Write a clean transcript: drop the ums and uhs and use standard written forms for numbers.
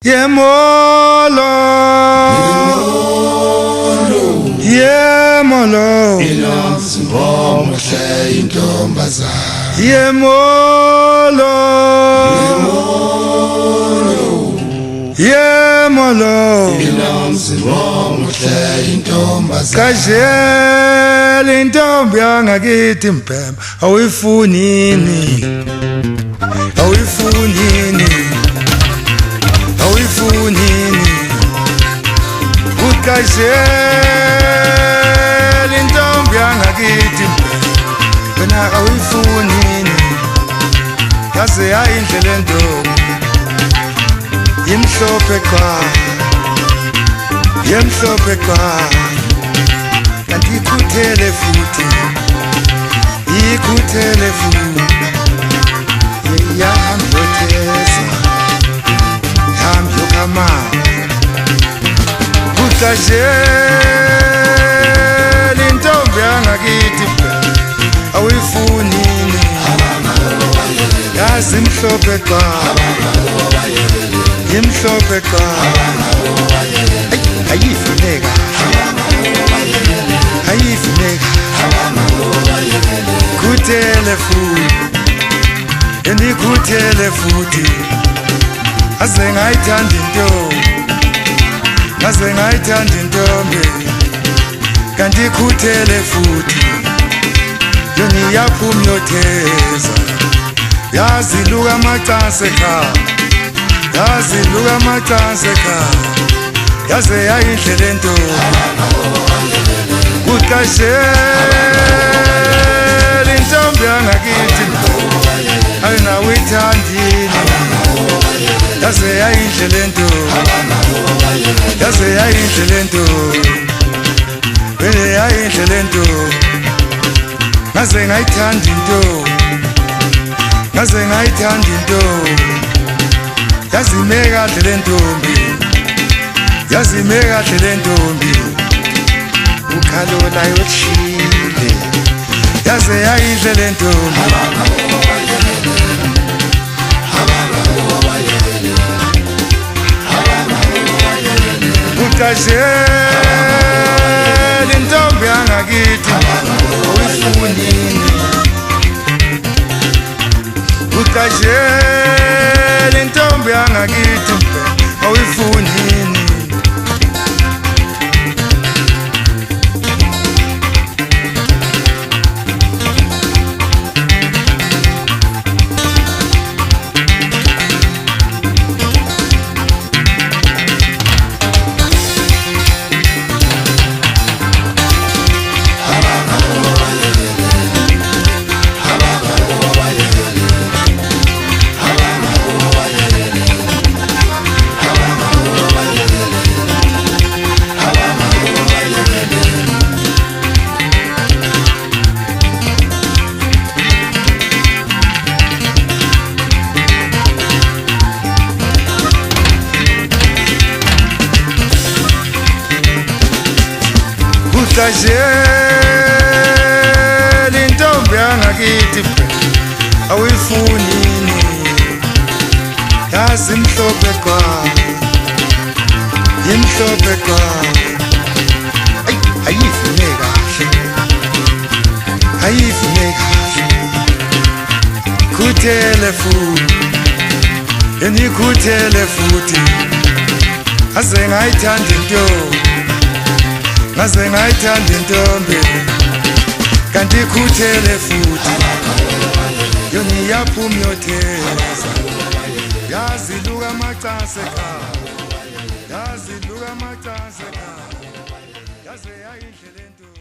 Yemolo Muhle intombazana Yemolo muhle intombazana Kajele intombi yangakithi mpema awifunini Ukajele intombi yangakithi mpema wena awifunini yaze yayindlela entombi imhlophe kwa kanti ikhuthele futhi yahambotheza yambyokama Kujajele intombi yangakithi awifunini yazi imhlophe kwa ayifuneka khuthele futhi aze ngayithanda intombi kanti ikhuthele futhi yona iyaphumyotheza yaziluka amacansi ekhaya yaze yayindlela entombi Kujajele intombi yangakithi ayinawuyithandile yaze yayindlela entombi ngaze ngayithanda intombi yazime kahle le ntombi ukhalola yoshile yaze yayindlela le ntombi Kujajele intombi yangakithi awifunini Kujajele intombi yangakithi awifunini Kujajele intombi yangakithi awifunini yazi imhlophe kwa ayifuneka khuthele futhi aze ngayithanda intombi kanti ikhuthele futhi yona iyaphumyotheza yaziluka amacansi ekhaya yaze yayindlela entombi